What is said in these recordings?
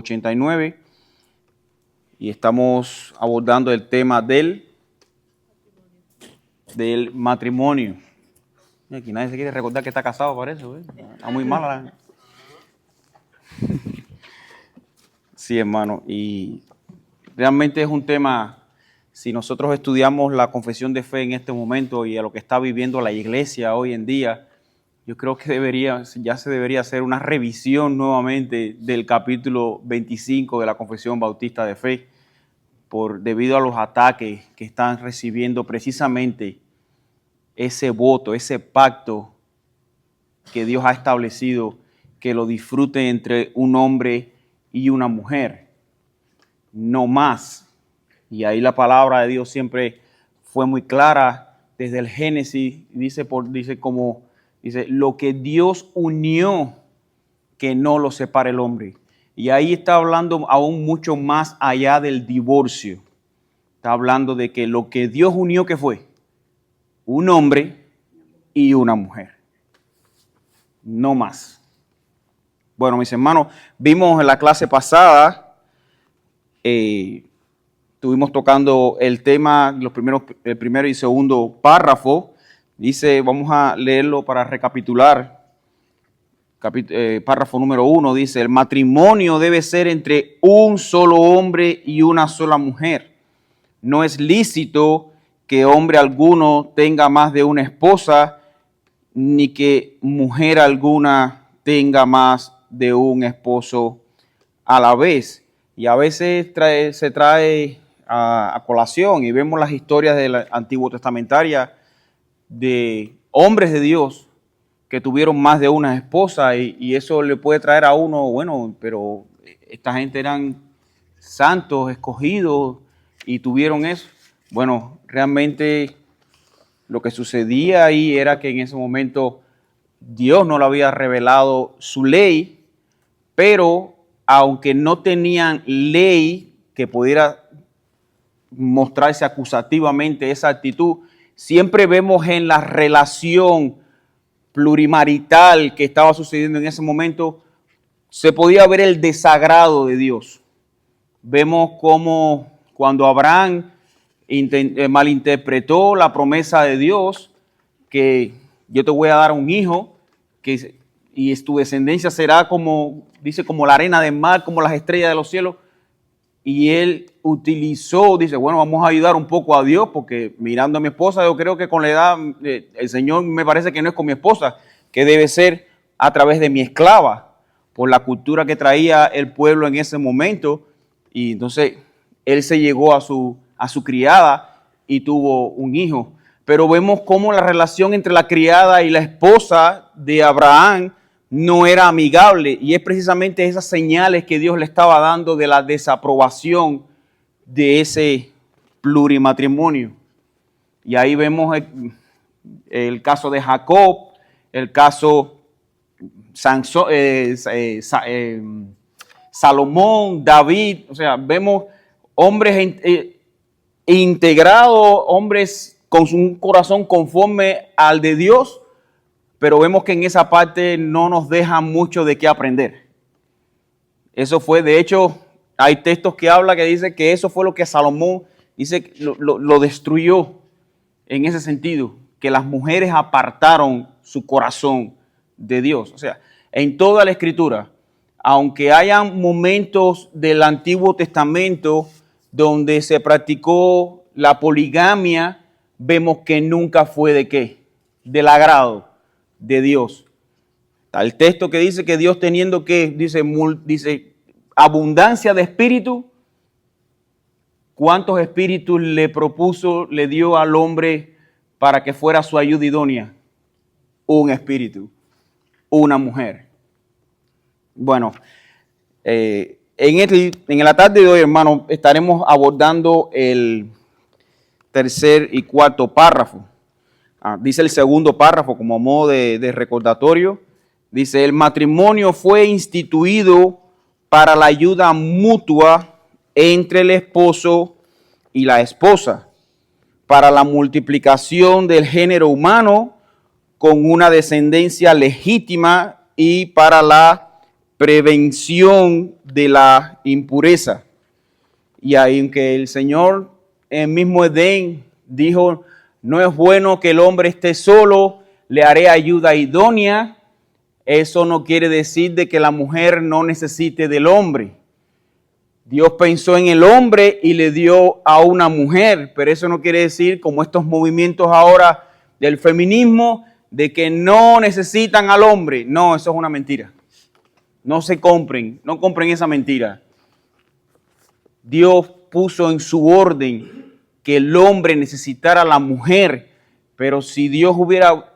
1989 y estamos abordando el tema del matrimonio. Aquí nadie se quiere recordar que está casado, parece, ¿eh? Está muy mala. Sí, hermano, y realmente es un tema, si nosotros estudiamos la confesión de fe en este momento y a lo que está viviendo la iglesia hoy en día, yo creo que ya se debería hacer una revisión nuevamente del capítulo 25 de la Confesión Bautista de Fe, debido a los ataques que están recibiendo precisamente ese voto, ese pacto que Dios ha establecido, que lo disfrute entre un hombre y una mujer, no más. Y ahí la palabra de Dios siempre fue muy clara desde el Génesis, dice lo que Dios unió, que no lo separe el hombre. Y ahí está hablando aún mucho más allá del divorcio. Está hablando de que lo que Dios unió, ¿qué fue? Un hombre y una mujer. No más. Bueno, mis hermanos, vimos en la clase pasada, estuvimos tocando el tema, el primero y segundo párrafo. Dice, vamos a leerlo para recapitular. Párrafo número 1 dice, el matrimonio debe ser entre un solo hombre y una sola mujer. No es lícito que hombre alguno tenga más de una esposa, ni que mujer alguna tenga más de un esposo a la vez. Y a veces se trae a colación y vemos las historias del Antiguo Testamentaria de hombres de Dios que tuvieron más de una esposa y eso le puede traer a uno, bueno, pero esta gente eran santos, escogidos y tuvieron eso. Bueno, realmente lo que sucedía ahí era que en ese momento Dios no le había revelado su ley, pero aunque no tenían ley que pudiera mostrarse acusativamente esa actitud, siempre vemos en la relación plurimarital que estaba sucediendo en ese momento, se podía ver el desagrado de Dios. Vemos cómo cuando Abraham malinterpretó la promesa de Dios, que yo te voy a dar un hijo, y tu descendencia será como, dice, como la arena del mar, como las estrellas de los cielos. Y él dice, bueno, vamos a ayudar un poco a Dios, porque mirando a mi esposa, yo creo que con la edad, el Señor me parece que no es con mi esposa, que debe ser a través de mi esclava, por la cultura que traía el pueblo en ese momento. Y entonces él se llegó a su criada y tuvo un hijo. Pero vemos cómo la relación entre la criada y la esposa de Abraham no era amigable, y es precisamente esas señales que Dios le estaba dando de la desaprobación de ese plurimatrimonio. Y ahí vemos el caso de Jacob, el caso Salomón, David. O sea, vemos hombres integrados, hombres con un corazón conforme al de Dios, pero vemos que en esa parte no nos deja mucho de qué aprender. Eso fue, de hecho, hay textos que habla que dice que eso fue lo que Salomón dice lo destruyó en ese sentido, que las mujeres apartaron su corazón de Dios. O sea, en toda la Escritura, aunque hayan momentos del Antiguo Testamento donde se practicó la poligamia, vemos que nunca fue de qué, del agrado de Dios. Está el texto que dice que Dios teniendo que, dice abundancia de espíritu, ¿cuántos espíritus le dio al hombre para que fuera su ayuda idónea? Un espíritu, una mujer. Bueno, en la tarde de hoy, hermano, estaremos abordando el tercer y cuarto párrafo. Dice el segundo párrafo como modo de recordatorio. Dice, el matrimonio fue instituido para la ayuda mutua entre el esposo y la esposa, para la multiplicación del género humano con una descendencia legítima y para la prevención de la impureza. Y aunque el Señor en mismo Edén dijo, no es bueno que el hombre esté solo, le haré ayuda idónea, eso no quiere decir de que la mujer no necesite del hombre. Dios pensó en el hombre y le dio a una mujer, pero eso no quiere decir, como estos movimientos ahora del feminismo, de que no necesitan al hombre. No, eso es una mentira. No compren esa mentira. Dios puso en su orden que el hombre necesitara a la mujer, pero si Dios hubiera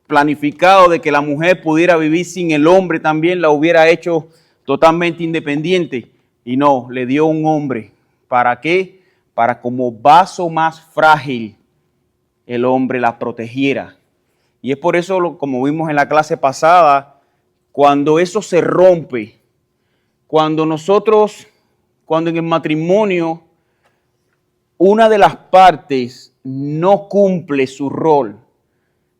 planificado de que la mujer pudiera vivir sin el hombre, también la hubiera hecho totalmente independiente. Y no, le dio un hombre. ¿Para qué? Para como vaso más frágil el hombre la protegiera. Y es por eso, como vimos en la clase pasada, cuando eso se rompe, cuando en el matrimonio una de las partes no cumple su rol,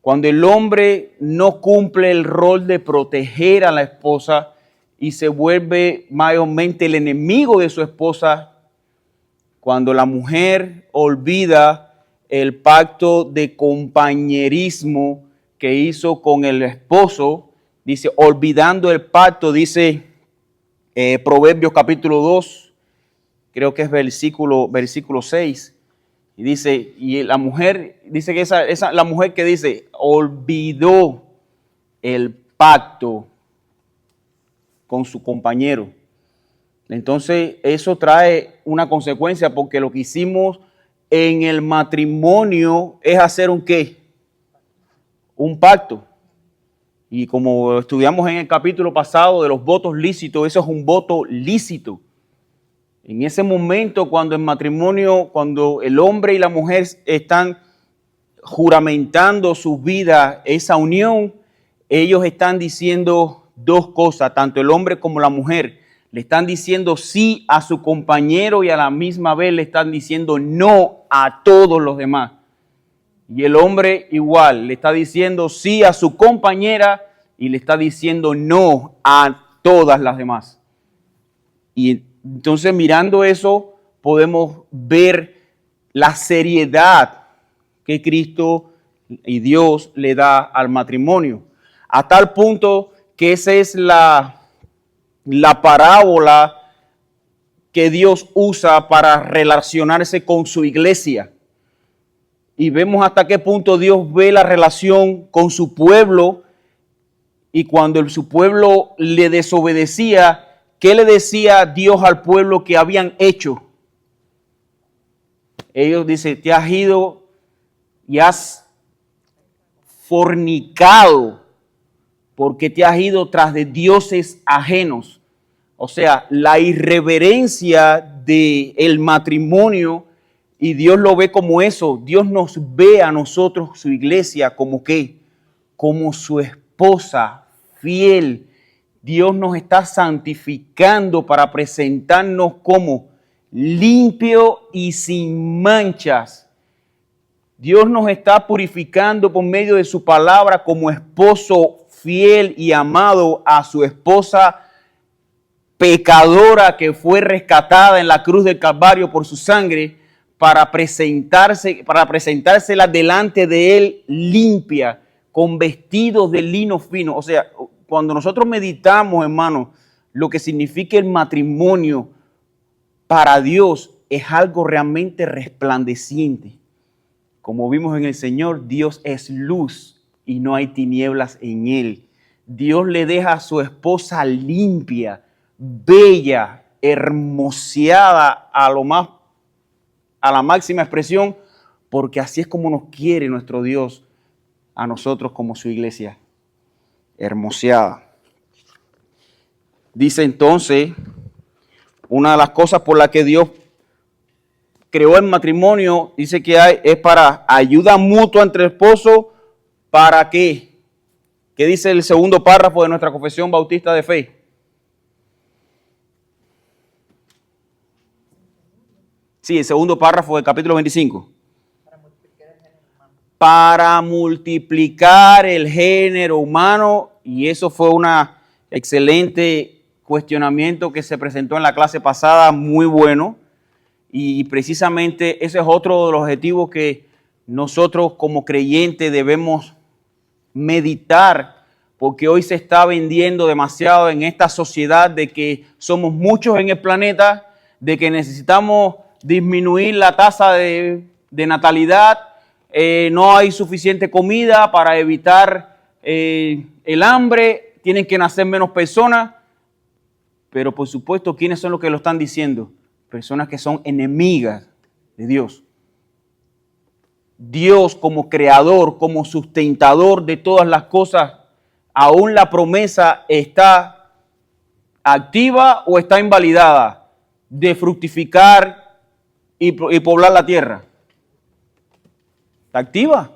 cuando el hombre no cumple el rol de proteger a la esposa y se vuelve mayormente el enemigo de su esposa, cuando la mujer olvida el pacto de compañerismo que hizo con el esposo, dice, olvidando el pacto, dice Proverbios capítulo 2, creo que es versículo 6, y dice, y la mujer, dice que la mujer que dice, olvidó el pacto con su compañero. Entonces, eso trae una consecuencia, porque lo que hicimos en el matrimonio es hacer un ¿qué? Un pacto. Y como estudiamos en el capítulo pasado de los votos lícitos, eso es un voto lícito. En ese momento, cuando en matrimonio, cuando el hombre y la mujer están juramentando su vida, esa unión, ellos están diciendo dos cosas, tanto el hombre como la mujer. Le están diciendo sí a su compañero y a la misma vez le están diciendo no a todos los demás. Y el hombre igual, le está diciendo sí a su compañera y le está diciendo no a todas las demás. Y entonces, mirando eso, podemos ver la seriedad que Cristo y Dios le da al matrimonio. A tal punto que esa es la parábola que Dios usa para relacionarse con su iglesia. Y vemos hasta qué punto Dios ve la relación con su pueblo. Y cuando su pueblo le desobedecía, ¿qué le decía Dios al pueblo que habían hecho? Ellos dicen, te has ido y has fornicado porque te has ido tras de dioses ajenos. O sea, la irreverencia del matrimonio, y Dios lo ve como eso. Dios nos ve a nosotros, su iglesia, como ¿qué? Como su esposa fiel. Dios nos está santificando para presentarnos como limpio y sin manchas. Dios nos está purificando por medio de su palabra como esposo fiel y amado a su esposa pecadora que fue rescatada en la cruz del Calvario por su sangre, para presentársela delante de él limpia, con vestidos de lino fino. O sea, cuando nosotros meditamos, hermano, lo que significa el matrimonio para Dios es algo realmente resplandeciente. Como vimos en el Señor, Dios es luz y no hay tinieblas en él. Dios le deja a su esposa limpia, bella, hermoseada a la máxima expresión, porque así es como nos quiere nuestro Dios a nosotros como su iglesia, hermoseada. Dice entonces, una de las cosas por las que Dios creó el matrimonio, dice que es para ayuda mutua entre esposos. ¿Para qué? ¿Qué dice el segundo párrafo de nuestra confesión bautista de fe? Sí, el segundo párrafo del capítulo 25. Para multiplicar el género humano. Y eso fue Excelente cuestionamiento que se presentó en la clase pasada, muy bueno. Y precisamente ese es otro de los objetivos que nosotros como creyentes debemos meditar, porque hoy se está vendiendo demasiado en esta sociedad de que somos muchos en el planeta, de que necesitamos disminuir la tasa de natalidad, no hay suficiente comida para evitar el hambre, tienen que nacer menos personas, pero por supuesto, ¿quiénes son los que lo están diciendo? Personas que son enemigas de Dios. Dios como creador, como sustentador de todas las cosas, aún la promesa está activa o está invalidada de fructificar y poblar la tierra. Está activa.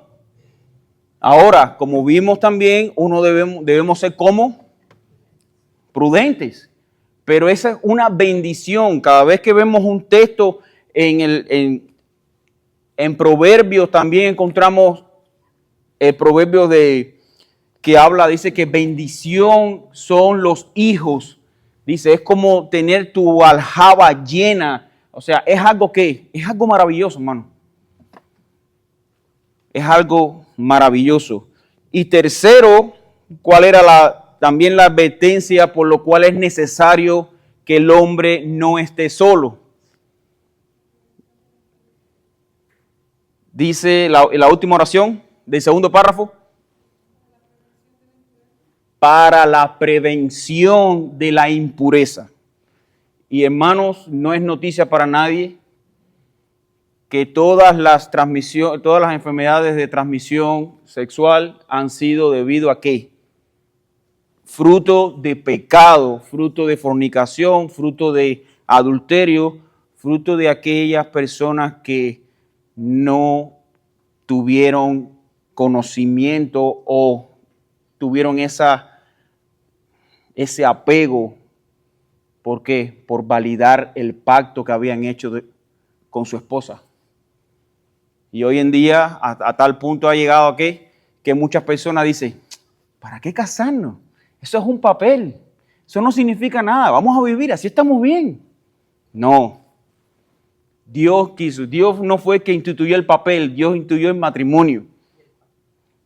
Ahora, como vimos también, debemos ser como prudentes. Pero esa es una bendición. Cada vez que vemos un texto en Proverbios, también encontramos el proverbio que habla, dice que bendición son los hijos. Dice, es como tener tu aljaba llena. O sea, es algo maravilloso, hermano. Es algo maravilloso. Y tercero, ¿cuál era también la advertencia por lo cual es necesario que el hombre no esté solo? Dice la última oración del segundo párrafo. Para la prevención de la impureza. Y hermanos, no es noticia para nadie que todas las enfermedades de transmisión sexual han sido debido a ¿qué? Fruto de pecado, fruto de fornicación, fruto de adulterio, fruto de aquellas personas que no tuvieron conocimiento o tuvieron ese apego. ¿Por qué? Por validar el pacto que habían hecho con su esposa. Y hoy en día a tal punto ha llegado que muchas personas dicen, ¿para qué casarnos? Eso es un papel, eso no significa nada, vamos a vivir, así estamos bien. No, Dios quiso, Dios no fue el que instituyó el papel, Dios instituyó el matrimonio.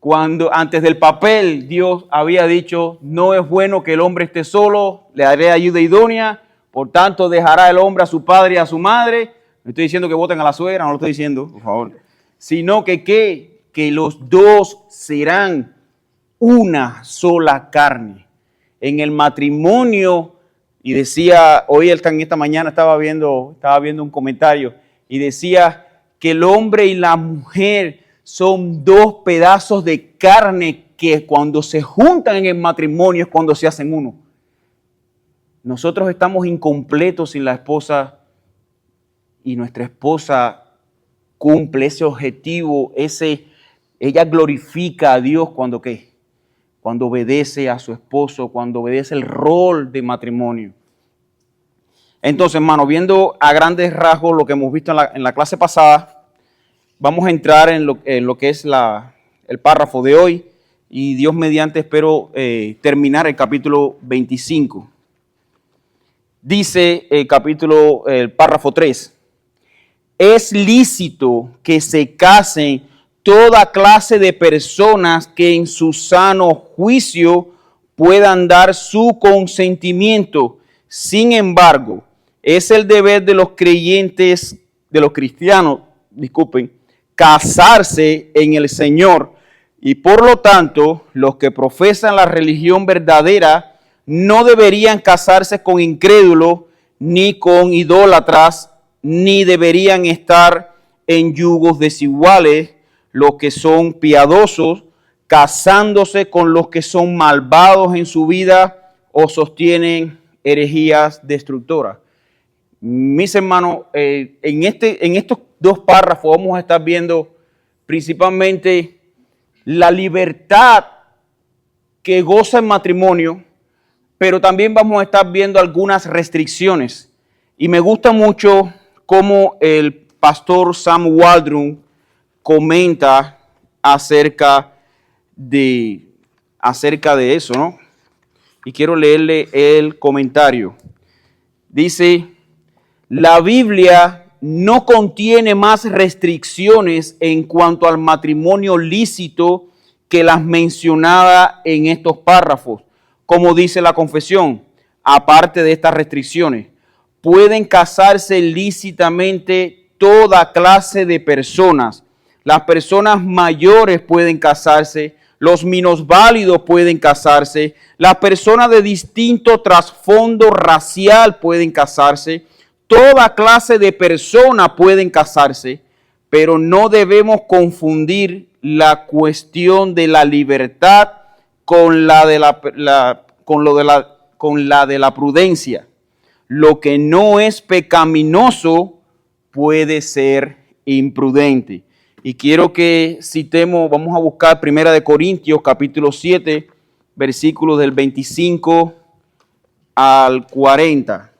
Cuando antes del papel Dios había dicho, no es bueno que el hombre esté solo, le daré ayuda idónea, por tanto dejará el hombre a su padre y a su madre. No estoy diciendo que voten a la suegra, no lo estoy diciendo, por favor. Sino que los dos serán una sola carne. En el matrimonio, y decía, hoy en esta mañana estaba viendo un comentario, y decía que el hombre y la mujer son dos pedazos de carne que cuando se juntan en el matrimonio es cuando se hacen uno. Nosotros estamos incompletos sin la esposa y nuestra esposa cumple ese objetivo, ella glorifica a Dios cuando ¿qué? Cuando obedece a su esposo, cuando obedece el rol de matrimonio. Entonces, hermano, viendo a grandes rasgos lo que hemos visto en la clase pasada, vamos a entrar en lo que es el párrafo de hoy y Dios mediante espero terminar el capítulo 25. Dice el párrafo 3. Es lícito que se casen toda clase de personas que en su sano juicio puedan dar su consentimiento. Sin embargo, es el deber de los creyentes, de los cristianos, casarse en el Señor. Y por lo tanto, los que profesan la religión verdadera no deberían casarse con incrédulos ni con idólatras, ni deberían estar en yugos desiguales los que son piadosos, casándose con los que son malvados en su vida o sostienen herejías destructoras. Mis hermanos, en estos dos párrafos vamos a estar viendo principalmente la libertad que goza el matrimonio, pero también vamos a estar viendo algunas restricciones. Y me gusta mucho cómo el pastor Sam Waldron comenta acerca de eso, ¿no? y quiero leerle el comentario. Dice, la Biblia no contiene más restricciones en cuanto al matrimonio lícito que las mencionadas en estos párrafos. Como dice la confesión, aparte de estas restricciones, pueden casarse lícitamente toda clase de personas. Las personas mayores pueden casarse, los minusválidos pueden casarse, las personas de distinto trasfondo racial pueden casarse, toda clase de personas pueden casarse, pero no debemos confundir la cuestión de la libertad con la de la prudencia. Lo que no es pecaminoso puede ser imprudente. Y quiero que citemos, vamos a buscar 1 Corintios capítulo 7, versículos del 25 al 40.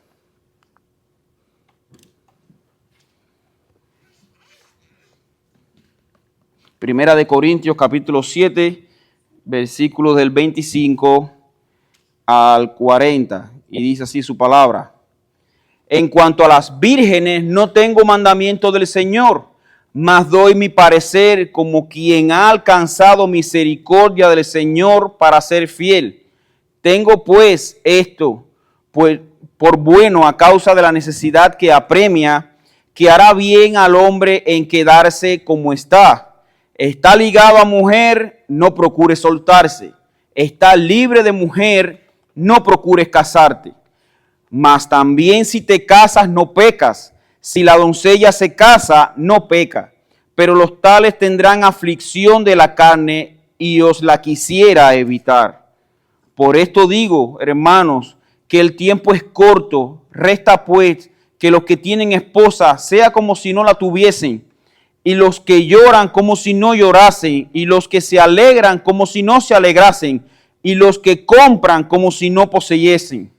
Primera de Corintios capítulo 7, versículos del 25 al 40. Y dice así su palabra. En cuanto a las vírgenes, no tengo mandamiento del Señor, mas doy mi parecer como quien ha alcanzado misericordia del Señor para ser fiel. Tengo pues esto, pues por bueno a causa de la necesidad que apremia, que hará bien al hombre en quedarse como está. Está ligado a mujer, no procures soltarse. Está libre de mujer, no procures casarte. Mas también si te casas, no pecas. Si la doncella se casa, no peca. Pero los tales tendrán aflicción de la carne y os la quisiera evitar. Por esto digo, hermanos, que el tiempo es corto. Resta pues que los que tienen esposa sea como si no la tuviesen, y los que lloran como si no llorasen, y los que se alegran como si no se alegrasen, y los que compran como si no poseyesen,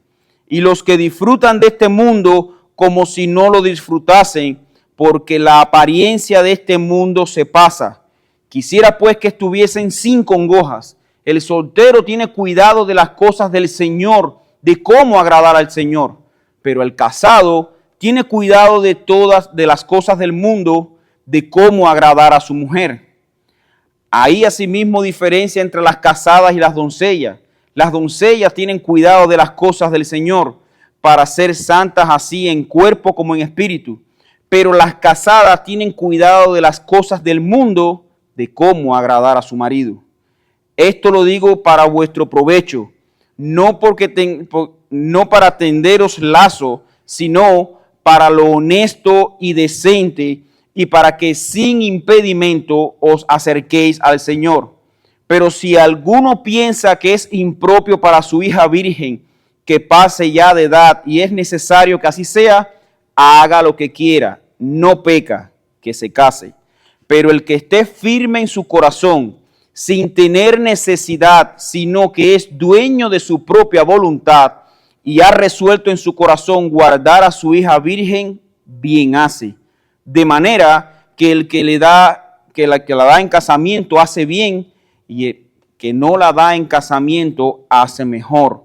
y los que disfrutan de este mundo como si no lo disfrutasen, porque la apariencia de este mundo se pasa. Quisiera pues que estuviesen sin congojas. El soltero tiene cuidado de las cosas del Señor, de cómo agradar al Señor, pero el casado tiene cuidado de todas de las cosas del mundo, de cómo agradar a su mujer. Hay asimismo diferencia entre las casadas y las doncellas. Las doncellas tienen cuidado de las cosas del Señor para ser santas así en cuerpo como en espíritu. Pero las casadas tienen cuidado de las cosas del mundo, de cómo agradar a su marido. Esto lo digo para vuestro provecho, no para tenderos lazo, sino para lo honesto y decente, y para que sin impedimento os acerquéis al Señor. Pero si alguno piensa que es impropio para su hija virgen, que pase ya de edad, y es necesario que así sea, haga lo que quiera, no peca, que se case. Pero el que esté firme en su corazón, sin tener necesidad, sino que es dueño de su propia voluntad, y ha resuelto en su corazón guardar a su hija virgen, bien hace. De manera que el que la da en casamiento hace bien, y el que no la da en casamiento hace mejor.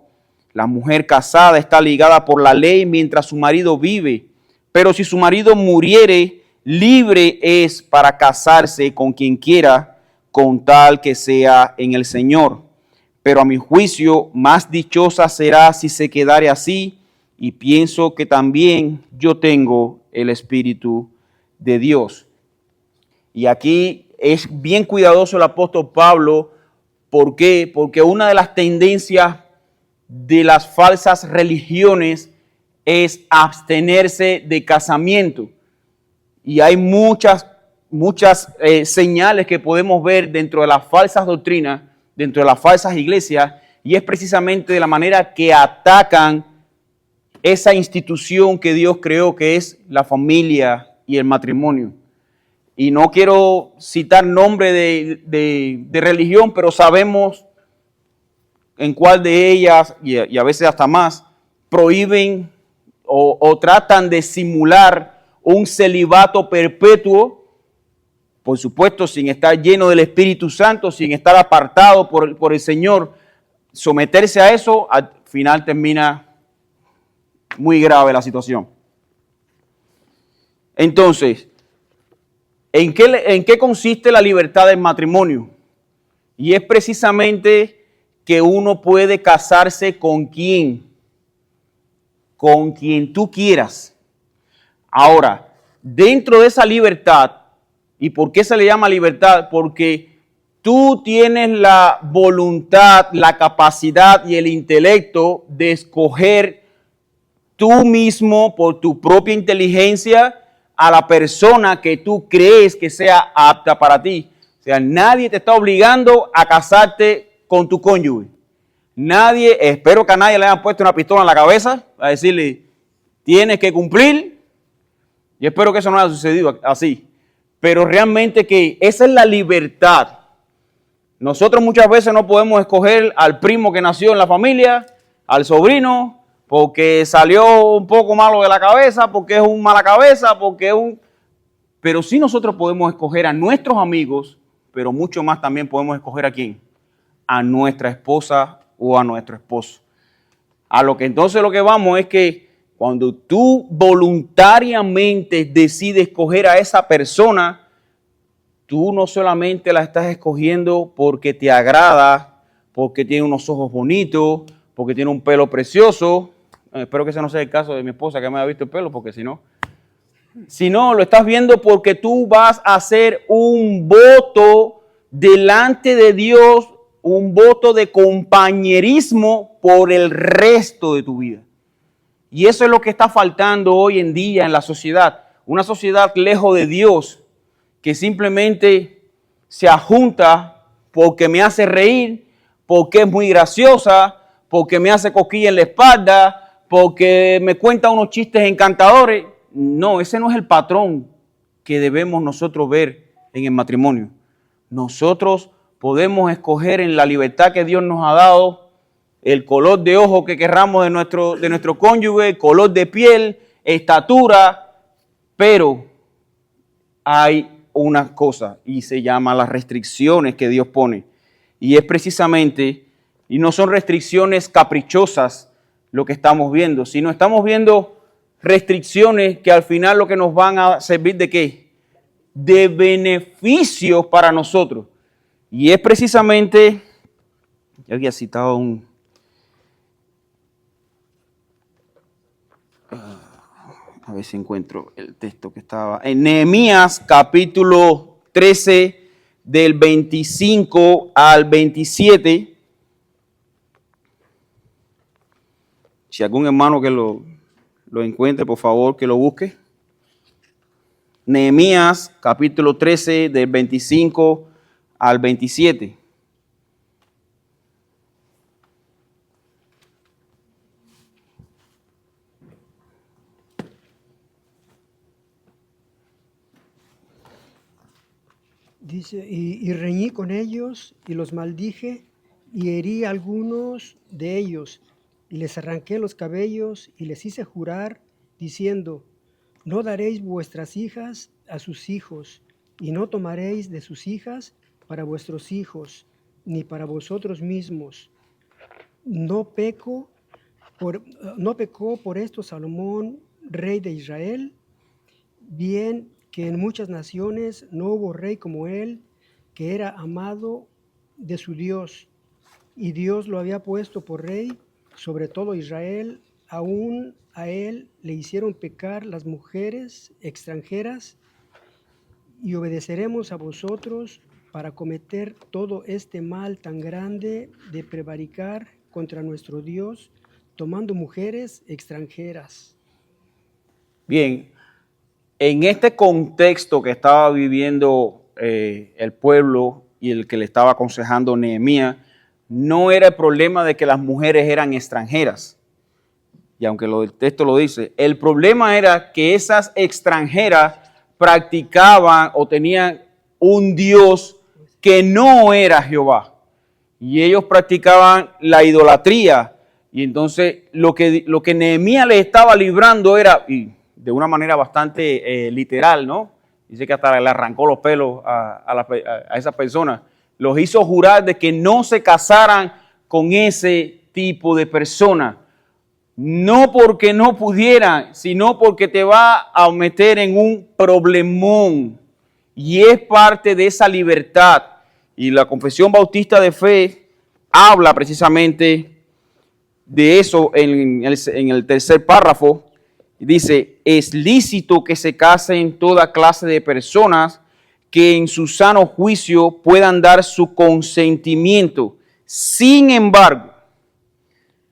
La mujer casada está ligada por la ley mientras su marido vive, pero si su marido muriere, libre es para casarse con quien quiera, con tal que sea en el Señor. Pero a mi juicio, más dichosa será si se quedare así, y pienso que también yo tengo el Espíritu de Dios. Y aquí es bien cuidadoso el apóstol Pablo. ¿Por qué? Porque una de las tendencias de las falsas religiones es abstenerse de casamiento. Y hay muchas señales que podemos ver dentro de las falsas doctrinas, dentro de las falsas iglesias, y es precisamente de la manera que atacan esa institución que Dios creó, que es la familia y el matrimonio. Y no quiero citar nombre de religión, pero sabemos en cuál de ellas, y a veces hasta más, prohíben o tratan de simular un celibato perpetuo, por supuesto sin estar lleno del Espíritu Santo, sin estar apartado por el Señor. Someterse a eso final termina muy grave la situación. Entonces, ¿en qué consiste la libertad del matrimonio? Y es precisamente que uno puede casarse con quien tú quieras. Ahora, dentro de esa libertad, ¿y por qué se le llama libertad? Porque tú tienes la voluntad, la capacidad y el intelecto de escoger tú mismo por tu propia inteligencia a la persona que tú crees que sea apta para ti. O sea, nadie te está obligando a casarte con tu cónyuge. Nadie, espero que a nadie le hayan puesto una pistola en la cabeza a decirle, tienes que cumplir. Yo espero que eso no haya sucedido así. Pero realmente que esa es la libertad. Nosotros muchas veces no podemos escoger al primo que nació en la familia, al sobrino, porque salió un poco malo de la cabeza, porque es un mala cabeza, porque es un... Pero sí nosotros podemos escoger a nuestros amigos, pero mucho más también podemos escoger a quién, a nuestra esposa o a nuestro esposo. A lo que entonces lo que vamos es que cuando tú voluntariamente decides escoger a esa persona, tú no solamente la estás escogiendo porque te agrada, porque tiene unos ojos bonitos, porque tiene un pelo precioso. Espero que ese no sea el caso de mi esposa que me ha visto el pelo, porque si no, lo estás viendo porque tú vas a hacer un voto delante de Dios, un voto de compañerismo por el resto de tu vida. Y eso es lo que está faltando hoy en día en la sociedad. Una sociedad lejos de Dios que simplemente se ajunta porque me hace reír, porque es muy graciosa, porque me hace cosquilla en la espalda, porque me cuenta unos chistes encantadores. No, ese no es el patrón que debemos nosotros ver en el matrimonio. Nosotros podemos escoger en la libertad que Dios nos ha dado el color de ojo que querramos de nuestro cónyuge, color de piel, estatura, pero hay una cosa y se llama las restricciones que Dios pone. Y es precisamente, y no son restricciones caprichosas lo que estamos viendo, sino estamos viendo restricciones que al final lo que nos van a servir de qué? De beneficios para nosotros. Y es precisamente, ya había citado a ver si encuentro el texto que estaba en Nehemías capítulo 13 del 25 al 27. Si algún hermano que lo encuentre, por favor, que lo busque. Nehemías capítulo 13 del 25 al 27. Dice, y reñí con ellos y los maldije y herí a algunos de ellos y les arranqué los cabellos y les hice jurar diciendo, no daréis vuestras hijas a sus hijos y no tomaréis de sus hijas para vuestros hijos ni para vosotros mismos. No pecó por esto Salomón, rey de Israel, bien que en muchas naciones no hubo rey como él, que era amado de su Dios, y Dios lo había puesto por rey sobre todo Israel. Aún a él le hicieron pecar las mujeres extranjeras, y obedeceremos a vosotros para cometer todo este mal tan grande de prevaricar contra nuestro Dios, tomando mujeres extranjeras. Bien, en este contexto que estaba viviendo el pueblo y el que le estaba aconsejando Nehemías, no era el problema de que las mujeres eran extranjeras. Y aunque el texto lo dice, el problema era que esas extranjeras practicaban o tenían un Dios que no era Jehová. Y ellos practicaban la idolatría. Y entonces lo que Nehemías les estaba librando era, y de una manera bastante literal, ¿no? Dice que hasta le arrancó los pelos a esas personas. Los hizo jurar de que no se casaran con ese tipo de persona. No porque no pudieran, sino porque te va a meter en un problemón. Y es parte de esa libertad. Y la Confesión Bautista de Fe habla precisamente de eso en el tercer párrafo. Dice, es lícito que se casen toda clase de personas que en su sano juicio puedan dar su consentimiento. Sin embargo,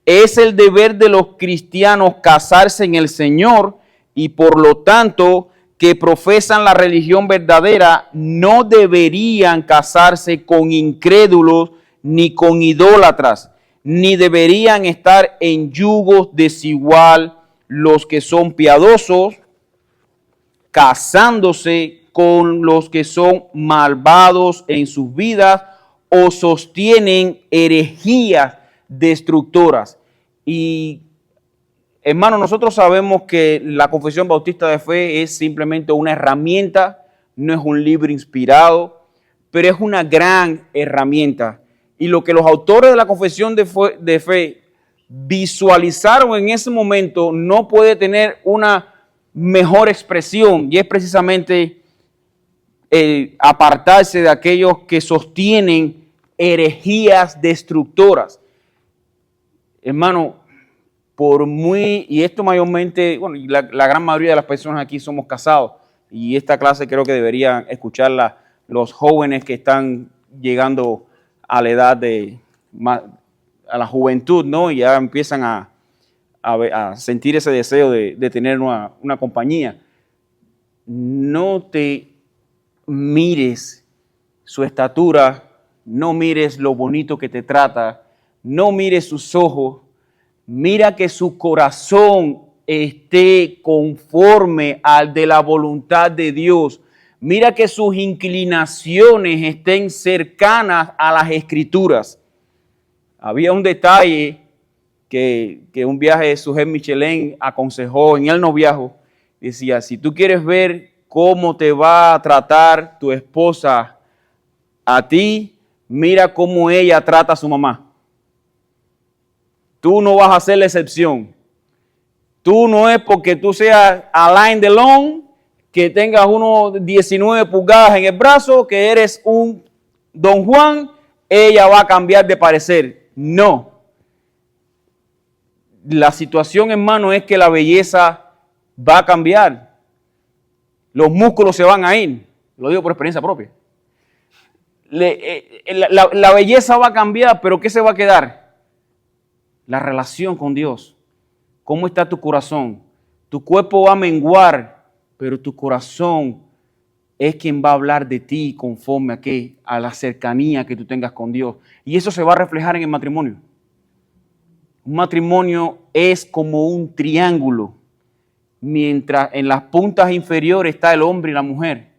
es el deber de los cristianos casarse en el Señor y por lo tanto que profesan la religión verdadera no deberían casarse con incrédulos ni con idólatras, ni deberían estar en yugos desigual los que son piadosos, casándose con los que son malvados en sus vidas o sostienen herejías destructoras. Y hermano, nosotros sabemos que la Confesión Bautista de Fe es simplemente una herramienta, no es un libro inspirado, pero es una gran herramienta. Y lo que los autores de la Confesión de Fe visualizaron en ese momento no puede tener una mejor expresión, y es precisamente apartarse de aquellos que sostienen herejías destructoras. Hermano, y esto mayormente, bueno, la gran mayoría de las personas aquí somos casados, y esta clase creo que deberían escucharla los jóvenes que están llegando a la edad a la juventud, ¿no? Y ya empiezan a sentir ese deseo de tener una compañía. No te mires su estatura, no mires lo bonito que te trata, no mires sus ojos, mira que su corazón esté conforme al de la voluntad de Dios. Mira que sus inclinaciones estén cercanas a las Escrituras. Había un detalle que un viaje de Sujel Michelin aconsejó en el noviazgo. Decía, si tú quieres ver cómo te va a tratar tu esposa a ti, mira cómo ella trata a su mamá. Tú no vas a ser la excepción. Tú no es porque tú seas Alain Delon, que tengas unos 19 pulgadas en el brazo, que eres un Don Juan, ella va a cambiar de parecer. No. La situación, hermano, es que la belleza va a cambiar. Los músculos se van a ir. Lo digo por experiencia propia. La belleza va a cambiar, pero ¿qué se va a quedar? La relación con Dios. ¿Cómo está tu corazón? Tu cuerpo va a menguar, pero tu corazón es quien va a hablar de ti conforme a qué, a la cercanía que tú tengas con Dios. Y eso se va a reflejar en el matrimonio. Un matrimonio es como un triángulo. Mientras en las puntas inferiores está el hombre y la mujer,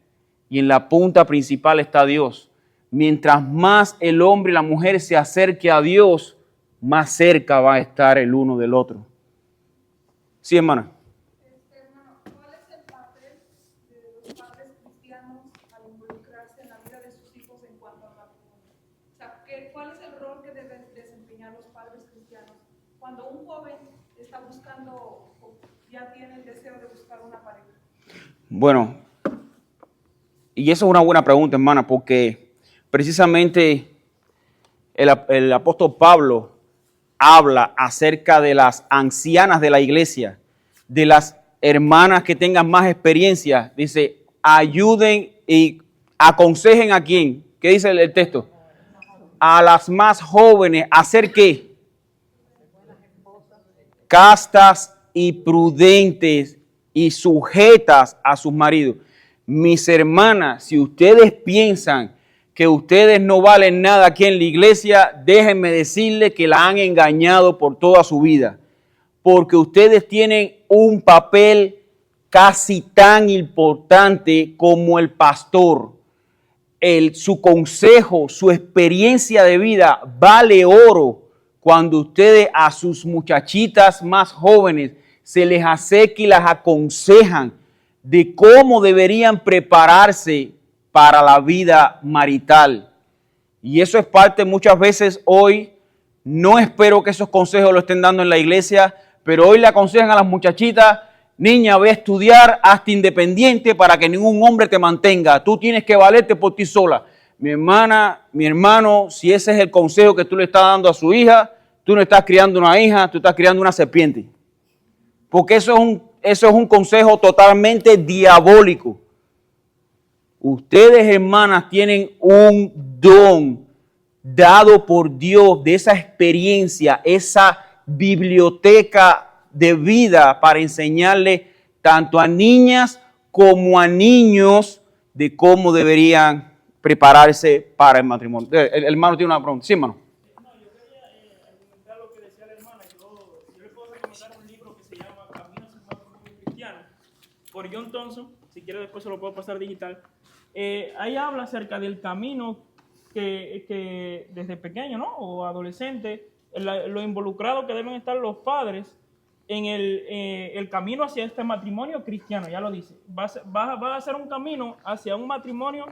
y en la punta principal está Dios. Mientras más el hombre y la mujer se acerque a Dios, más cerca va a estar el uno del otro. Sí, hermana. Hermano, ¿cuál es el papel de los padres cristianos al involucrarse en la vida de sus hijos en cuanto al matrimonio? O sea, ¿cuál es el rol que deben desempeñar los padres cristianos cuando un joven está buscando o ya tiene el deseo de buscar una pareja? Bueno, y eso es una buena pregunta, hermana, porque precisamente el apóstol Pablo habla acerca de las ancianas de la iglesia, de las hermanas que tengan más experiencia. Dice, ayuden y aconsejen a quién. ¿Qué dice el texto? A las más jóvenes. ¿Hacer qué? Castas y prudentes y sujetas a sus maridos. Mis hermanas, si ustedes piensan que ustedes no valen nada aquí en la iglesia, déjenme decirles que la han engañado por toda su vida. Porque ustedes tienen un papel casi tan importante como el pastor. Su consejo, su experiencia de vida vale oro cuando ustedes a sus muchachitas más jóvenes se les acerca y las aconsejan de cómo deberían prepararse para la vida marital. Y eso es parte muchas veces hoy No espero que esos consejos lo estén dando en la iglesia, pero hoy le aconsejan a las muchachitas, niña, ve a estudiar, hazte independiente para que ningún hombre te mantenga. Tú tienes que valerte por ti sola. Mi hermana, mi hermano, si ese es el consejo que tú le estás dando a su hija, tú no estás criando una hija, tú estás criando una serpiente. Porque eso es un consejo totalmente diabólico. Ustedes, hermanas, tienen un don dado por Dios de esa experiencia, esa biblioteca de vida para enseñarle tanto a niñas como a niños de cómo deberían prepararse para el matrimonio. El hermano tiene una pregunta. Sí, hermano. No, yo quería argumentar lo que decía la hermana. Yo le puedo recomendar un libro que se llama Caminos en Matrimonio Cristiano, por John Thompson. Si quiere después se lo puedo pasar digital. Ahí habla acerca del camino que desde pequeño, ¿no? O adolescente, lo involucrado que deben estar los padres en el camino hacia este matrimonio cristiano, ya lo dice. Va a ser un camino hacia un matrimonio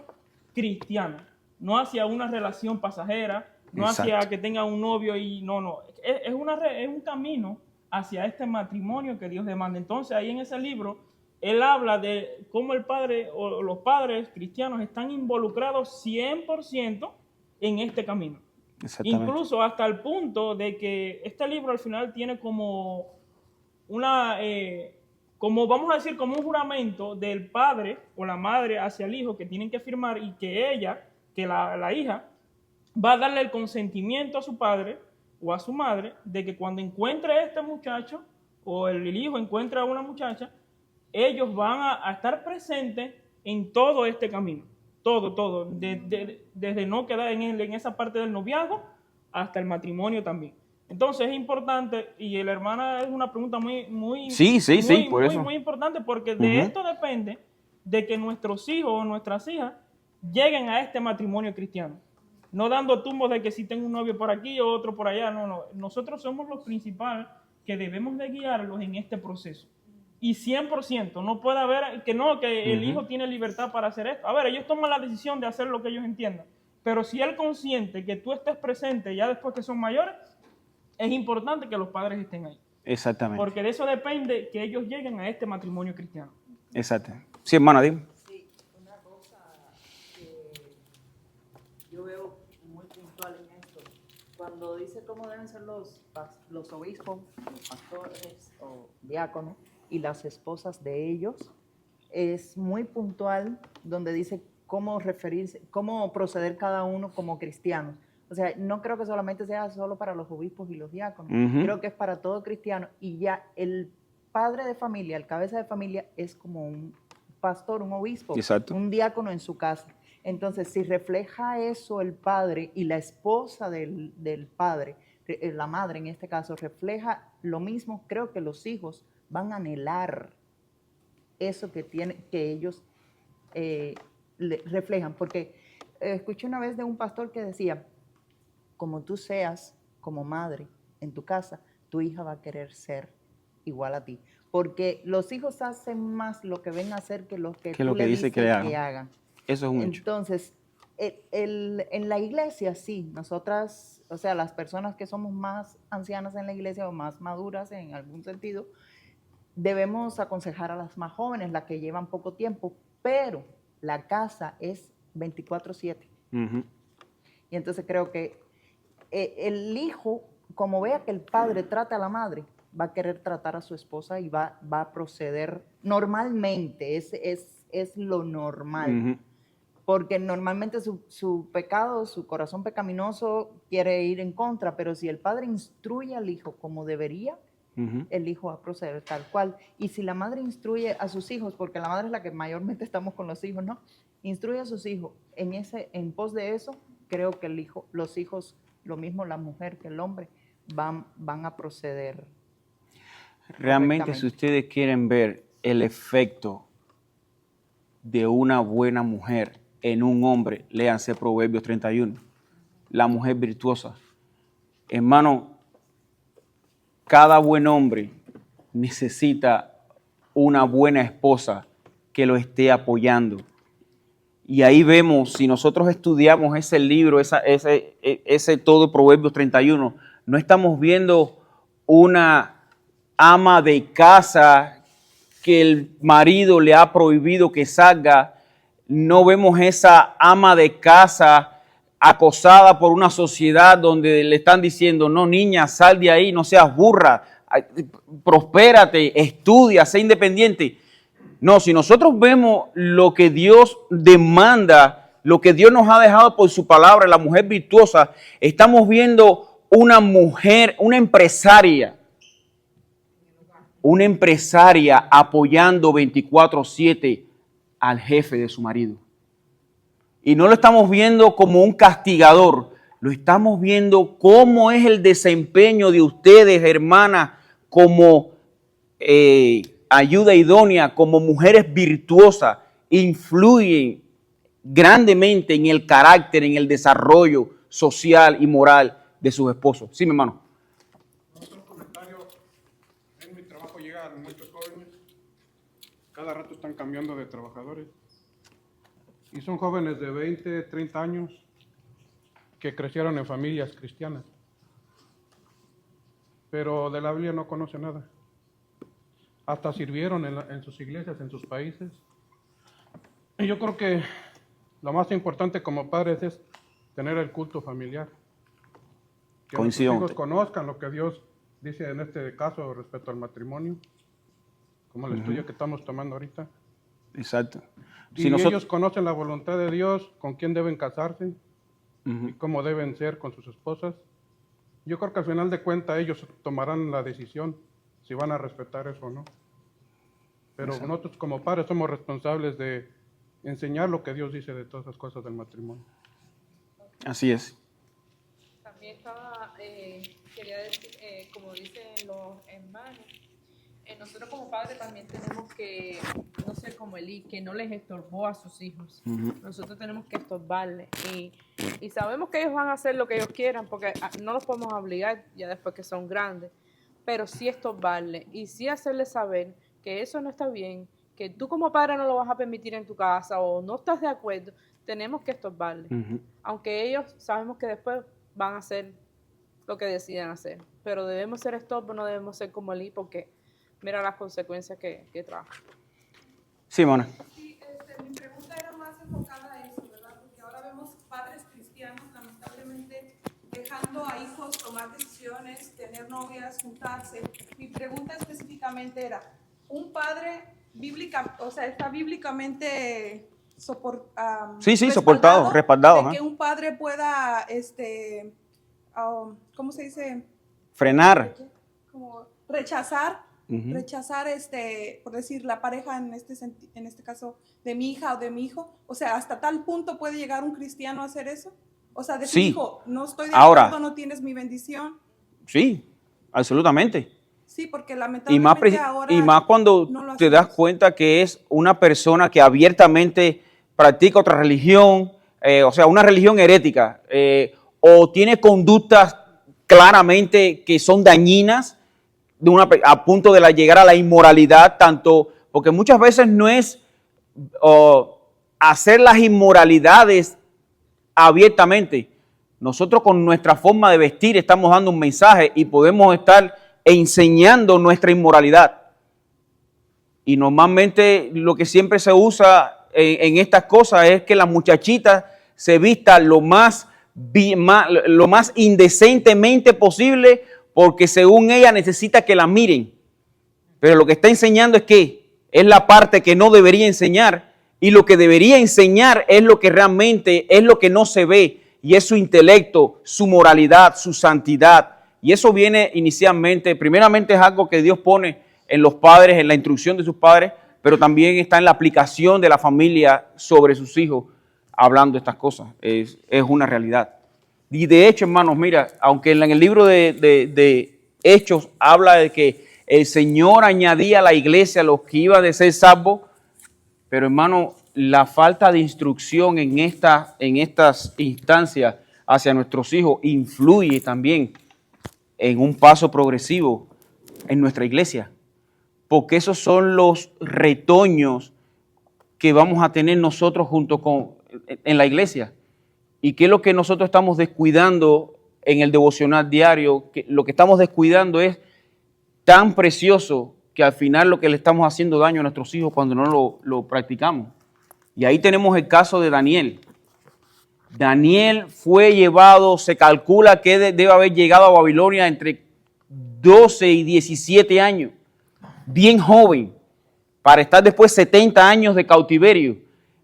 cristiano, no hacia una relación pasajera, no Exacto. hacia que tenga un novio y no. Es un camino hacia este matrimonio que Dios demanda. Entonces, ahí en ese libro, él habla de cómo el padre o los padres cristianos están involucrados 100% en este camino. Exactamente. Incluso hasta el punto de que este libro al final tiene como como vamos a decir, como un juramento del padre o la madre hacia el hijo que tienen que firmar y que ella, que la hija, va a darle el consentimiento a su padre o a su madre de que cuando encuentre a este muchacho o el hijo encuentra a una muchacha, ellos van a estar presentes en todo este camino. Todo. Desde no quedar en esa parte del noviazgo hasta el matrimonio también. Entonces es importante, y la hermana es una pregunta muy importante, porque de esto depende de que nuestros hijos o nuestras hijas lleguen a este matrimonio cristiano. No dando tumbos de que si tengo un novio por aquí o otro por allá, no. Nosotros somos los principales que debemos de guiarlos en este proceso. Y 100%, no puede haber que el hijo tiene libertad para hacer esto. A ver, ellos toman la decisión de hacer lo que ellos entiendan, pero si él consiente que tú estés presente ya después que son mayores, es importante que los padres estén ahí. Exactamente. Porque de eso depende que ellos lleguen a este matrimonio cristiano. Exacto. Sí, hermana, dime. Sí, una cosa que yo veo muy puntual en esto, cuando dice cómo deben ser los obispos, los pastores o diáconos y las esposas de ellos, es muy puntual donde dice cómo referirse, cómo proceder cada uno como cristianos. O sea, no creo que solamente sea solo para los obispos y los diáconos, creo que es para todo cristiano, y ya el padre de familia, el cabeza de familia es como un pastor, un obispo, exacto, un diácono en su casa. Entonces, si refleja eso el padre y la esposa del padre, la madre en este caso, refleja lo mismo, creo que los hijos van a anhelar eso que ellos reflejan. Porque escuché una vez de un pastor que decía, como tú seas como madre en tu casa, tu hija va a querer ser igual a ti. Porque los hijos hacen más lo que ven a hacer que lo que tú le dices que hagan. Eso es un hecho. Entonces, en la iglesia, sí, nosotras, o sea, las personas que somos más ancianas en la iglesia o más maduras en algún sentido, debemos aconsejar a las más jóvenes, las que llevan poco tiempo, pero la casa es 24/7. Y entonces creo que el hijo, como vea que el padre trata a la madre, va a querer tratar a su esposa y va a proceder normalmente, es lo normal. Porque normalmente su pecado, su corazón pecaminoso quiere ir en contra, pero si el padre instruye al hijo como debería, el hijo va a proceder tal cual. Y si la madre instruye a sus hijos, porque la madre es la que mayormente estamos con los hijos, ¿no? Instruye a sus hijos en pos de eso, creo que los hijos, lo mismo la mujer que el hombre, van a proceder. Realmente, si ustedes quieren ver el efecto de una buena mujer en un hombre, léanse Proverbios 31, la mujer virtuosa. Hermano, cada buen hombre necesita una buena esposa que lo esté apoyando. Y ahí vemos, si nosotros estudiamos ese libro, ese todo Proverbios 31, No estamos viendo una ama de casa que el marido le ha prohibido que salga. No vemos esa ama de casa acosada por una sociedad donde le están diciendo, no niña, sal de ahí, no seas burra, prospérate, estudia, sé independiente. No, si nosotros vemos lo que Dios demanda, lo que Dios nos ha dejado por su palabra, la mujer virtuosa, estamos viendo una mujer, una empresaria apoyando 24/7 al jefe de su marido. Y no lo estamos viendo como un castigador, lo estamos viendo cómo es el desempeño de ustedes, hermanas, como ayuda idónea, como mujeres virtuosas, influyen grandemente en el carácter, en el desarrollo social y moral de sus esposos. Sí, mi hermano. Otro comentario, en mi trabajo llegan muchos jóvenes, cada rato están cambiando de trabajadores, y son jóvenes de 20, 30 años que crecieron en familias cristianas, pero de la Biblia no conocen nada. Hasta sirvieron en sus iglesias, en sus países. Y yo creo que lo más importante como padres es tener el culto familiar. Que Coincido. nuestros hijos conozcan lo que Dios dice en este caso respecto al matrimonio, como el estudio que estamos tomando ahorita. Exacto. Y Si nosotros, ellos conocen la voluntad de Dios, con quién deben casarse y cómo deben ser con sus esposas. Yo creo que al final de cuentas ellos tomarán la decisión si van a respetar eso o no. Pero Exacto. nosotros como padres somos responsables de enseñar lo que Dios dice de todas las cosas del matrimonio. así es. También quería decir, como dicen los hermanos, nosotros como padres también tenemos que no ser como Elí, que no les estorbó a sus hijos. Nosotros tenemos que estorbarles. Y sabemos que ellos van a hacer lo que ellos quieran, porque no los podemos obligar ya después que son grandes, pero sí estorbarles y sí hacerles saber que eso no está bien, que tú como padre no lo vas a permitir en tu casa o no estás de acuerdo. Tenemos que estorbarles. Aunque ellos sabemos que después van a hacer lo que decidan hacer, pero debemos ser estorbo, no debemos ser como Elí, porque mira las consecuencias que trae. Sí, hermano. Sí, mi pregunta era más enfocada a eso, ¿verdad? Porque ahora vemos padres cristianos lamentablemente dejando a hijos tomar decisiones, tener novias, juntarse. Mi pregunta específicamente era, ¿un padre está bíblicamente soportado, respaldado, de ajá. que un padre pueda, ¿cómo se dice? Frenar. Como rechazar, por decir, la pareja en este caso de mi hija o de mi hijo? O sea, ¿hasta tal punto puede llegar un cristiano a hacer eso? O sea, decir, Sí. hijo, no estoy de Ahora. acuerdo, no tienes mi bendición. Sí, absolutamente. Sí, porque Y lamentablemente ahora más cuando no lo te das hacemos. cuenta que es una persona que abiertamente practica otra religión, o sea, una religión herética, o tiene conductas claramente que son dañinas a punto de llegar a la inmoralidad, tanto porque muchas veces no es hacer las inmoralidades abiertamente. Nosotros con nuestra forma de vestir estamos dando un mensaje y podemos estar enseñando nuestra inmoralidad. Y normalmente lo que siempre se usa en estas cosas es que la muchachita se vista lo más indecentemente posible, porque según ella necesita que la miren. Pero lo que está enseñando es la parte que no debería enseñar, y lo que debería enseñar es lo que realmente es lo que no se ve, y es su intelecto, su moralidad, su santidad. Y eso viene primeramente es algo que Dios pone en los padres, en la instrucción de sus padres, pero también está en la aplicación de la familia sobre sus hijos, hablando estas cosas. Es una realidad. Y de hecho, hermanos, mira, aunque en el libro de Hechos habla de que el Señor añadía a la iglesia a los que iban de ser salvos, pero hermano, la falta de instrucción en estas instancias hacia nuestros hijos influye también en un paso progresivo en nuestra iglesia, porque esos son los retoños que vamos a tener nosotros en la iglesia. ¿Y qué es lo que nosotros estamos descuidando en el devocional diario, que lo que estamos descuidando es tan precioso que al final lo que le estamos haciendo daño a nuestros hijos cuando no lo practicamos. Y ahí tenemos el caso de Daniel. Daniel fue llevado, se calcula que debe haber llegado a Babilonia entre 12 y 17 años, bien joven, para estar después 70 años de cautiverio.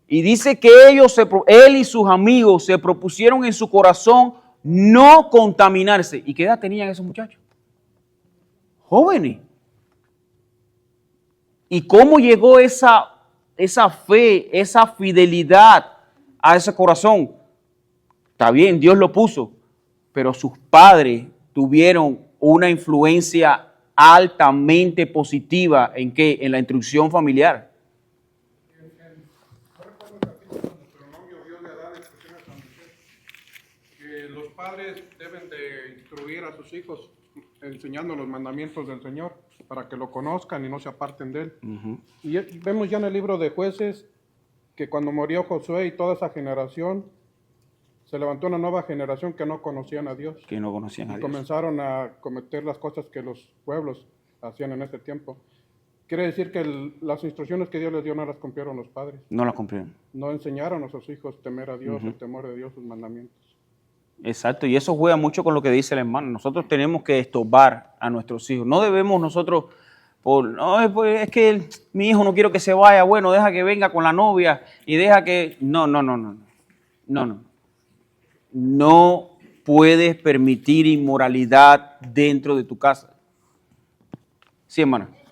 Y dice que él y sus amigos se propusieron en su corazón no contaminarse. ¿Y qué edad tenían esos muchachos? Jóvenes. ¿Y cómo llegó esa fe, esa fidelidad a ese corazón? Está bien, Dios lo puso, pero sus padres tuvieron una influencia altamente positiva ¿en qué? En la instrucción familiar. Yo recuerdo un capítulo de Deuteronomio, Dios le da instrucciones a Moisés, que los padres deben de instruir a sus hijos enseñando los mandamientos del Señor para que lo conozcan y no se aparten de él. Y vemos ya en el libro de Jueces que cuando murió Josué y toda esa generación, se levantó una nueva generación que no conocían a Dios. Que no conocían a Y Dios. comenzaron a cometer las cosas que los pueblos hacían en ese tiempo. Quiere decir que las instrucciones que Dios les dio no las cumplieron los padres. No la cumplieron. No enseñaron a sus hijos temer a Dios, el temor de Dios, sus mandamientos. Exacto, y eso juega mucho con lo que dice el hermano. Nosotros tenemos que estorbar a nuestros hijos. No debemos nosotros, es que mi hijo no quiero que se vaya, bueno, deja que venga con la novia y deja que... No. No puedes permitir inmoralidad dentro de tu casa. Sí, hermana. También la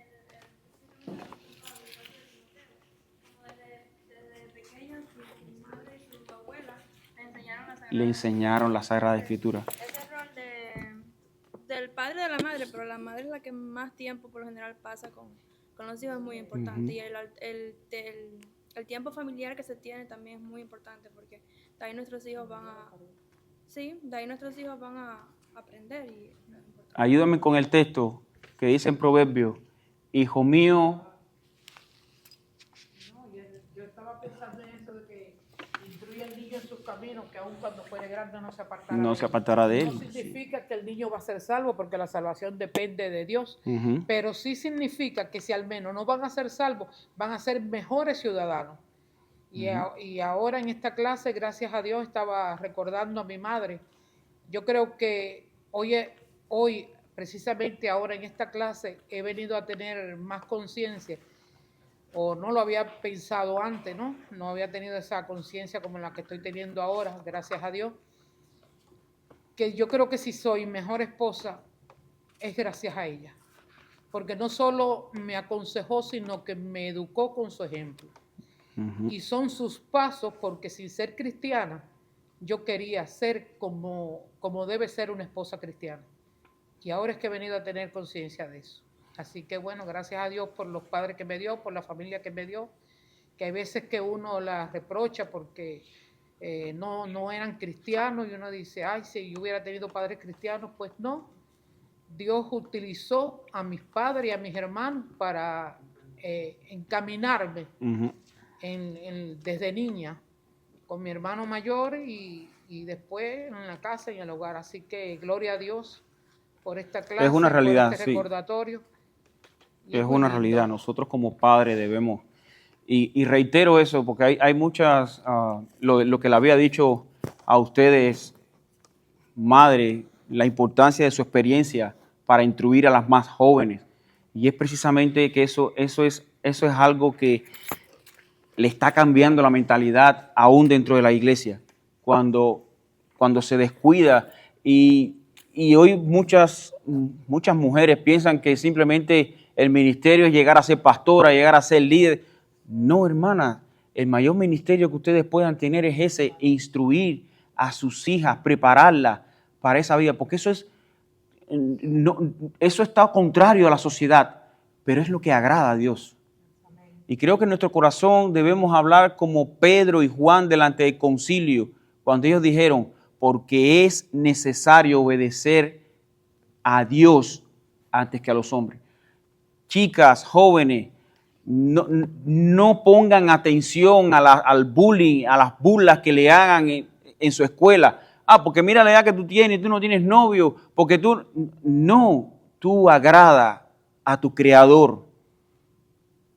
Biblia menciona desde pequeños su madre y su abuela le enseñaron la Sagrada Escritura. Ese rol del padre y de la madre, pero la madre es la que más tiempo por lo general pasa con los hijos, es muy importante. Y el tiempo familiar que se tiene también es muy importante porque de ahí nuestros hijos van a aprender. Y es importante. Ayúdame con el texto que dice en Proverbios, hijo mío. No, yo estaba pensando en eso de que instruye al niño en sus caminos, que aun cuando fuere grande no se apartará de él. No significa que el niño va a ser salvo porque la salvación depende de Dios, pero sí significa que si al menos no van a ser salvos, van a ser mejores ciudadanos. Y ahora en esta clase, gracias a Dios, estaba recordando a mi madre. Yo creo que hoy, precisamente ahora en esta clase, he venido a tener más conciencia, o no lo había pensado antes, ¿no? No había tenido esa conciencia como la que estoy teniendo ahora, gracias a Dios. Que yo creo que si soy mejor esposa, es gracias a ella. Porque no solo me aconsejó, sino que me educó con su ejemplo. Y son sus pasos, porque sin ser cristiana, yo quería ser como debe ser una esposa cristiana. Y ahora es que he venido a tener conciencia de eso. Así que bueno, gracias a Dios por los padres que me dio, por la familia que me dio, que hay veces que uno la reprocha porque no eran cristianos y uno dice, ay, si yo hubiera tenido padres cristianos, pues no. Dios utilizó a mis padres y a mis hermanos para encaminarme desde niña con mi hermano mayor y después en la casa y en el hogar. Así que gloria a Dios por esta clase, es una realidad, por este recordatorio. Es una realidad. Nosotros como padres debemos, y reitero eso porque hay muchas, lo que le había dicho a ustedes, madre, la importancia de su experiencia para instruir a las más jóvenes. Y es precisamente que eso es algo que le está cambiando la mentalidad aún dentro de la iglesia, cuando se descuida y hoy muchas mujeres piensan que simplemente el ministerio es llegar a ser pastora, llegar a ser líder. No, hermana, el mayor ministerio que ustedes puedan tener es ese, instruir a sus hijas, prepararlas para esa vida, porque eso está contrario a la sociedad, pero es lo que agrada a Dios. Y creo que en nuestro corazón debemos hablar como Pedro y Juan delante del concilio, cuando ellos dijeron, porque es necesario obedecer a Dios antes que a los hombres. Chicas, jóvenes, no pongan atención al bullying, a las burlas que le hagan en su escuela. porque mira la edad que tú tienes, tú no tienes novio, porque tú... No, tú agrada a tu Creador.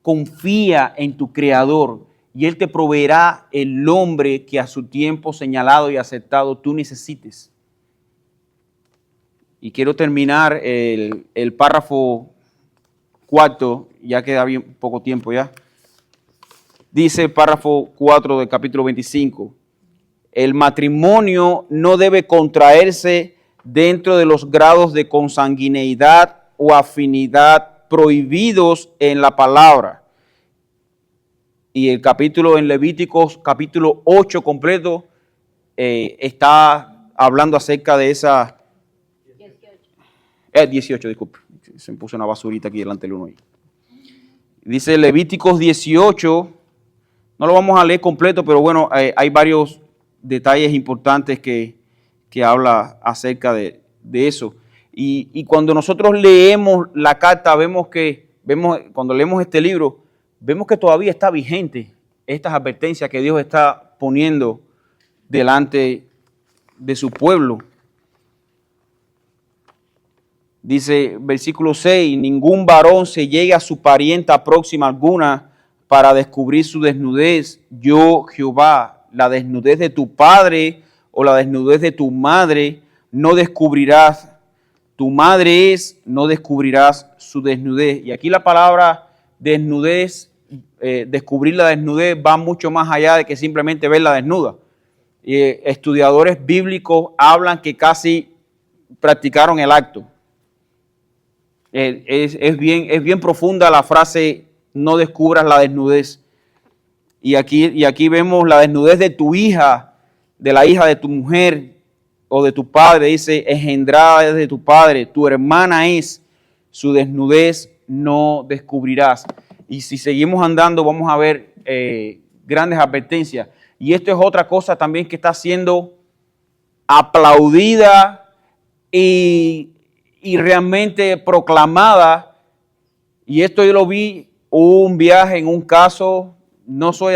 Confía en tu Creador y Él te proveerá el hombre que a su tiempo señalado y aceptado tú necesites. Y quiero terminar el párrafo 4, ya queda bien poco tiempo ya. Dice el párrafo 4 del capítulo 25. El matrimonio no debe contraerse dentro de los grados de consanguineidad o afinidad prohibidos en la palabra. Y el capítulo en Levíticos, capítulo 8 completo, está hablando acerca de esa... 18, disculpe. Se me puso una basurita aquí delante del uno. Dice Levíticos 18, no lo vamos a leer completo, pero bueno, hay varios detalles importantes que habla acerca de eso. Y cuando nosotros leemos la carta, cuando leemos este libro, vemos que todavía está vigente estas advertencias que Dios está poniendo delante de su pueblo. Dice versículo 6, ningún varón se llegue a su parienta próxima alguna para descubrir su desnudez. Yo, Jehová, la desnudez de tu padre o la desnudez de tu madre no descubrirás. Tu madre no descubrirás su desnudez. Y aquí la palabra desnudez, descubrir la desnudez va mucho más allá de que simplemente verla desnuda. Estudiadores bíblicos hablan que casi practicaron el acto. Es bien profunda la frase, no descubras la desnudez. Y aquí vemos la desnudez de tu hija, de la hija de tu mujer o de tu padre. Dice, engendrada de tu padre, tu hermana es, su desnudez no descubrirás. Y si seguimos andando vamos a ver grandes advertencias. Y esto es otra cosa también que está siendo aplaudida y realmente proclamada, y esto yo lo vi, un viaje en un caso, no soy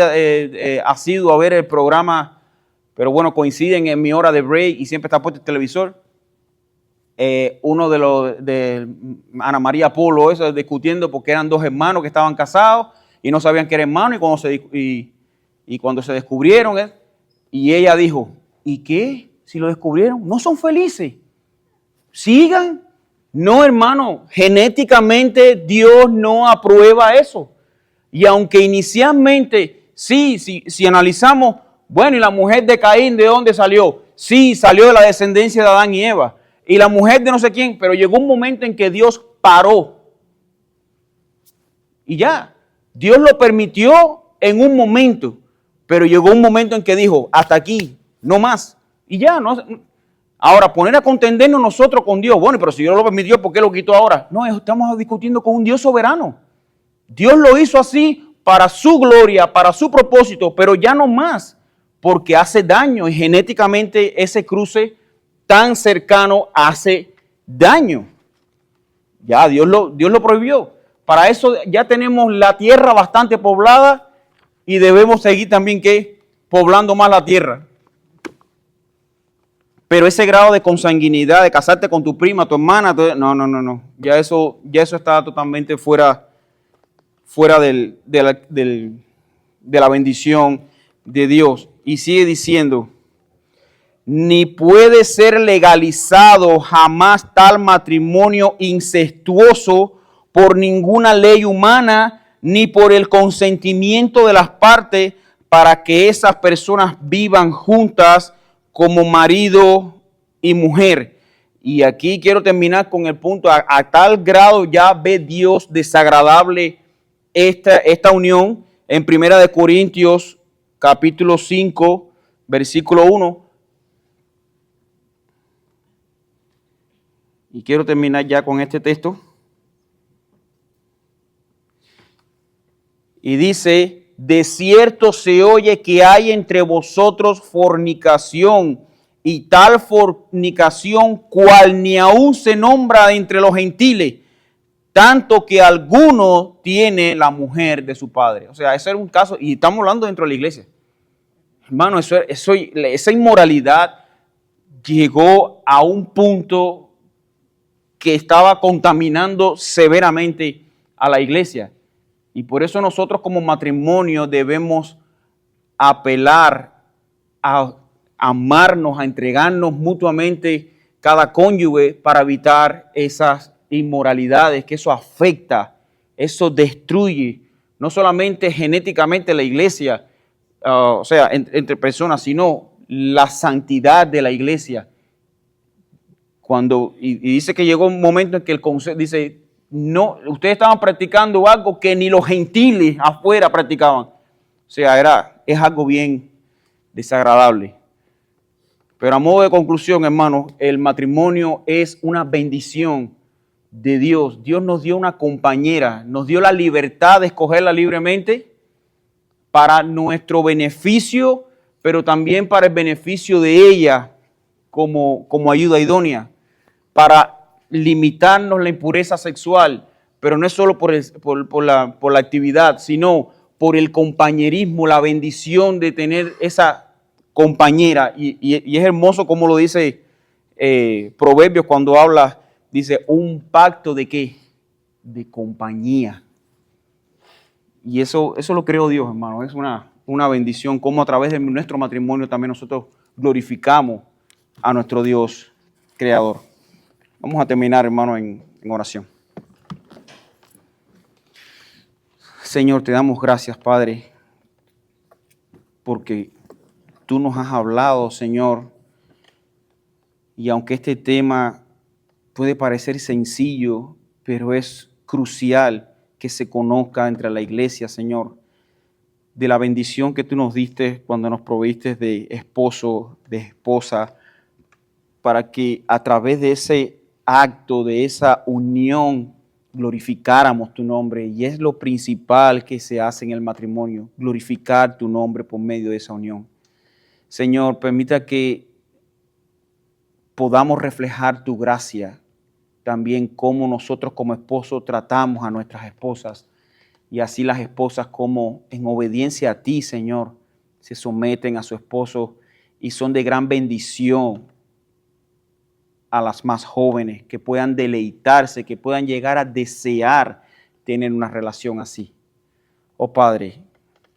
asiduo a ver el programa, pero bueno, coinciden en mi hora de break y siempre está puesto el televisor. Uno de Ana María Polo, eso, discutiendo porque eran dos hermanos que estaban casados y no sabían que eran hermanos, y cuando se descubrieron, y ella dijo, ¿y qué? Si lo descubrieron, no son felices. Sigan. No, hermano, genéticamente Dios no aprueba eso. Y aunque inicialmente, si analizamos, bueno, ¿y la mujer de Caín de dónde salió? Sí, salió de la descendencia de Adán y Eva. Y la mujer de no sé quién, pero llegó un momento en que Dios paró. Y ya, Dios lo permitió en un momento, pero llegó un momento en que dijo, hasta aquí, no más. Y ya, no. Ahora, poner a contendernos nosotros con Dios. Bueno, pero si Dios lo permitió, ¿por qué lo quitó ahora? No, estamos discutiendo con un Dios soberano. Dios lo hizo así para su gloria, para su propósito, pero ya no más, porque hace daño y genéticamente ese cruce tan cercano hace daño. Ya Dios lo prohibió. Para eso ya tenemos la tierra bastante poblada y debemos seguir también poblando más la tierra. Pero ese grado de consanguinidad, de casarte con tu prima, tu hermana, no. Ya eso está totalmente fuera de la bendición de Dios. Y sigue diciendo, ni puede ser legalizado jamás tal matrimonio incestuoso por ninguna ley humana, ni por el consentimiento de las partes, para que esas personas vivan juntas como marido y mujer. Y aquí quiero terminar con el punto, a tal grado ya ve Dios desagradable esta unión en 1 Corintios capítulo 5, versículo 1. Y quiero terminar ya con este texto. Y dice, de cierto se oye que hay entre vosotros fornicación, y tal fornicación cual ni aún se nombra entre los gentiles, tanto que alguno tiene la mujer de su padre. O sea, ese era un caso, y estamos hablando dentro de la iglesia. Hermano, esa inmoralidad llegó a un punto que estaba contaminando severamente a la iglesia. Y por eso nosotros como matrimonio debemos apelar a amarnos, a entregarnos mutuamente cada cónyuge para evitar esas inmoralidades, que eso afecta, eso destruye, no solamente genéticamente la iglesia, o sea, entre personas, sino la santidad de la iglesia. Y dice que llegó un momento en que el consejo dice, no, ustedes estaban practicando algo que ni los gentiles afuera practicaban. O sea, es algo bien desagradable. Pero a modo de conclusión, hermanos, el matrimonio es una bendición de Dios. Dios nos dio una compañera, nos dio la libertad de escogerla libremente para nuestro beneficio, pero también para el beneficio de ella como ayuda idónea, para limitarnos la impureza sexual, pero no es solo por la actividad, sino por el compañerismo, la bendición de tener esa compañera. Y es hermoso como lo dice Proverbios cuando habla, dice, un pacto de ¿qué? De compañía. Y eso lo creó Dios, hermano. Es una bendición, como a través de nuestro matrimonio también nosotros glorificamos a nuestro Dios creador. Vamos a terminar, hermano, en oración. Señor, te damos gracias, Padre, porque tú nos has hablado, Señor, y aunque este tema puede parecer sencillo, pero es crucial que se conozca entre la iglesia, Señor, de la bendición que tú nos diste cuando nos proviste de esposo, de esposa, para que a través de ese acto, de esa unión, glorificáramos tu nombre. Y es lo principal que se hace en el matrimonio, glorificar tu nombre por medio de esa unión. Señor, permita que podamos reflejar tu gracia, también cómo nosotros como esposos tratamos a nuestras esposas, y así las esposas como en obediencia a ti, Señor, se someten a su esposo y son de gran bendición a las más jóvenes, que puedan deleitarse, que puedan llegar a desear tener una relación así. Oh Padre,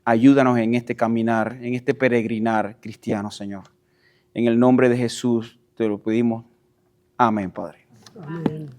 ayúdanos en este caminar, en este peregrinar cristiano, Señor. En el nombre de Jesús te lo pedimos. Amén, Padre. Amén.